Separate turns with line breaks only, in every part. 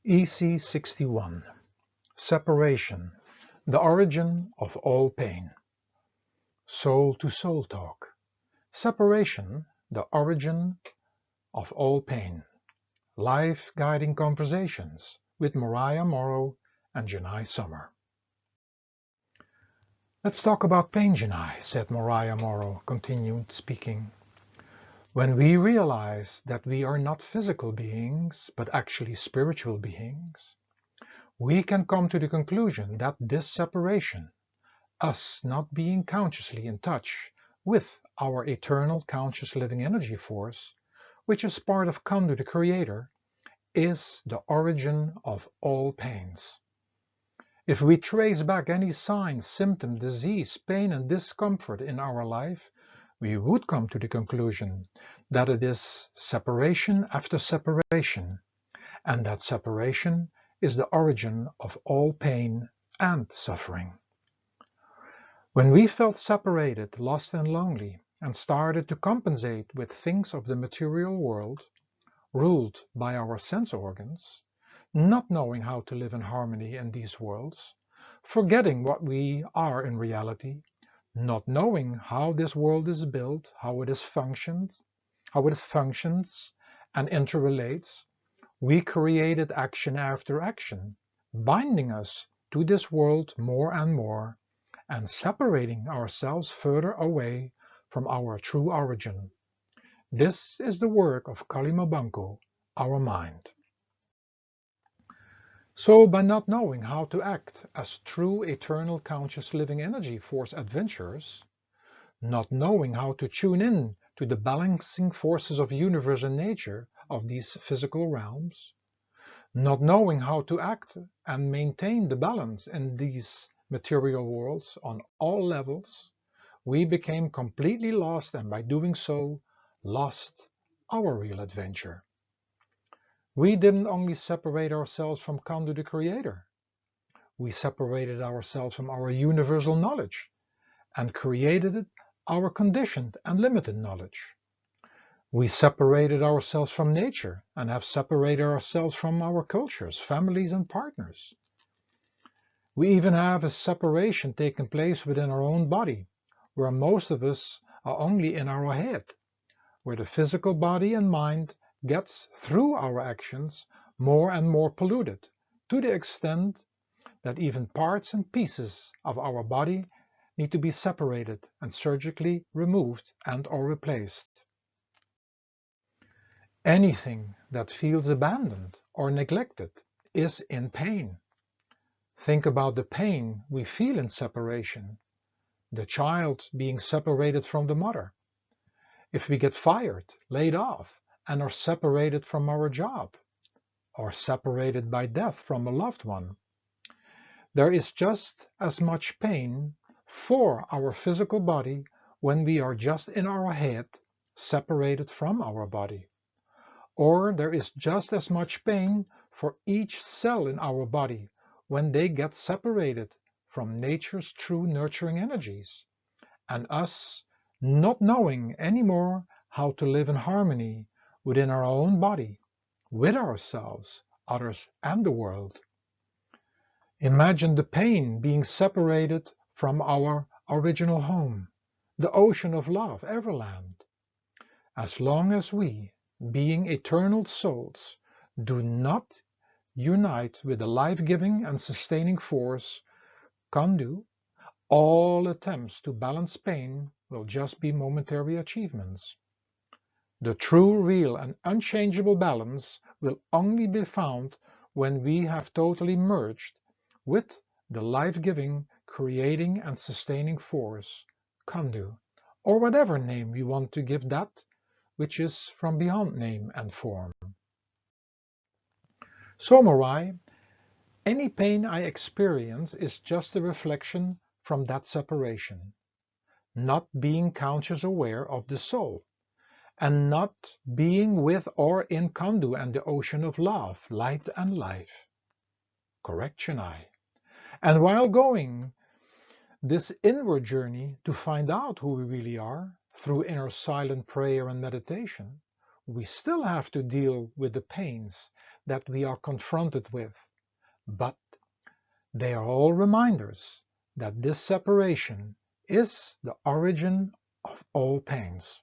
Ec61. Separation, the origin of all pain. Soul to soul talk. Separation, the origin of all pain. Life guiding conversations with Morai, Amoro and Jenai Summer. Let's talk about pain, Jenai, said Morai Amoro, continued speaking. When we realize that we are not physical beings, but actually spiritual beings, we can come to the conclusion that this separation, us not being consciously in touch with our eternal conscious living energy force, which is part of Kandu the Creator, is the origin of all pains. If we trace back any sign, symptom, disease, pain and discomfort in our life, we would come to the conclusion that it is separation after separation, and that separation is the origin of all pain and suffering. When we felt separated, lost and lonely, and started to compensate with things of the material world, ruled by our sense organs, not knowing how to live in harmony in these worlds, forgetting what we are in reality, not knowing how this world is built, how it functions and interrelates, we created action after action, binding us to this world more and more, and separating ourselves further away from our true origin. This is the work of Kalimabanko, our mind. So by not knowing how to act as true eternal conscious living energy force adventurers, not knowing how to tune in to the balancing forces of universe and nature of these physical realms, not knowing how to act and maintain the balance in these material worlds on all levels, we became completely lost, and by doing so, lost our real adventure. We didn't only separate ourselves from Kandu the Creator, we separated ourselves from our universal knowledge and created our conditioned and limited knowledge. We separated ourselves from nature and have separated ourselves from our cultures, families and partners. We even have a separation taking place within our own body, where most of us are only in our head, where the physical body and mind gets, through our actions, more and more polluted, to the extent that even parts and pieces of our body need to be separated and surgically removed and or replaced. Anything that feels abandoned or neglected is in pain. Think about the pain we feel in separation, the child being separated from the mother. If we get fired, laid off, and are separated from our job, or separated by death from a loved one, there is just as much pain for our physical body when we are just in our head, separated from our body. Or there is just as much pain for each cell in our body when they get separated from nature's true nurturing energies, and us not knowing anymore how to live in harmony within our own body, with ourselves, others, and the world. Imagine the pain being separated from our original home, the ocean of love, Everland. As long as we, being eternal souls, do not unite with the life-giving and sustaining force, Kandu, all attempts to balance pain will just be momentary achievements. The true, real and unchangeable balance will only be found when we have totally merged with the life-giving, creating and sustaining force, Kandu, or whatever name we want to give that which is from beyond name and form. So Morai, any pain I experience is just a reflection from that separation, not being conscious aware of the soul, and not being with or in Kandu and the ocean of love, light and life. Correct, Jenai? And while going this inward journey to find out who we really are, through inner silent prayer and meditation, we still have to deal with the pains that we are confronted with, but they are all reminders that this separation is the origin of all pains.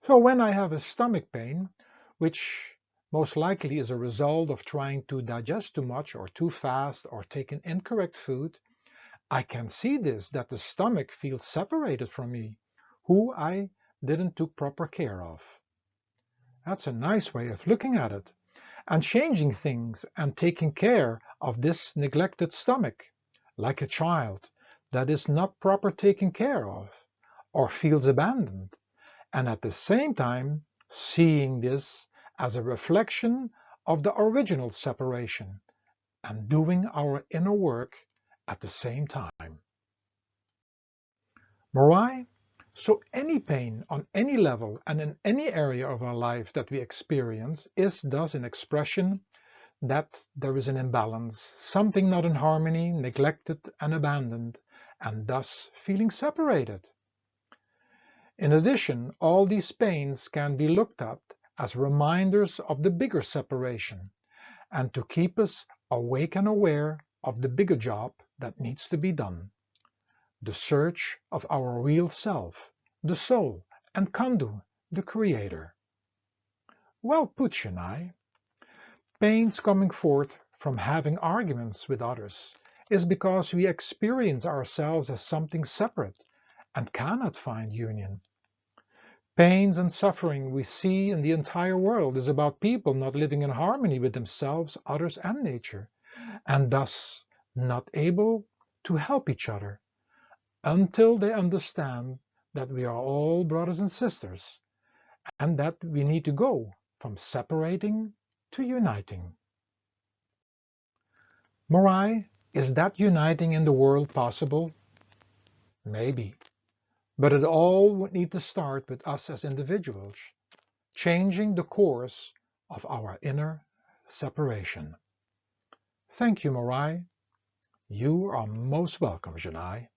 So when I have a stomach pain, which most likely is a result of trying to digest too much or too fast or taking incorrect food, I can see this, that the stomach feels separated from me, who I didn't take proper care of. That's a nice way of looking at it. And changing things and taking care of this neglected stomach, like a child that is not proper taken care of or feels abandoned, and at the same time seeing this as a reflection of the original separation and doing our inner work at the same time. Morai, so any pain on any level and in any area of our life that we experience is thus an expression that there is an imbalance, something not in harmony, neglected and abandoned, and thus feeling separated. In addition, all these pains can be looked at as reminders of the bigger separation and to keep us awake and aware of the bigger job that needs to be done. The search of our real self, the soul, and Kandu, the creator. Well put, Jenai. Pains coming forth from having arguments with others is because we experience ourselves as something separate and cannot find union. Pains and suffering we see in the entire world is about people not living in harmony with themselves, others, and nature, and thus not able to help each other until they understand that we are all brothers and sisters and that we need to go from separating to uniting. Morai, is that uniting in the world possible? Maybe. But it all would need to start with us as individuals, changing the course of our inner separation. Thank you, Morai. You are most welcome, Jenai.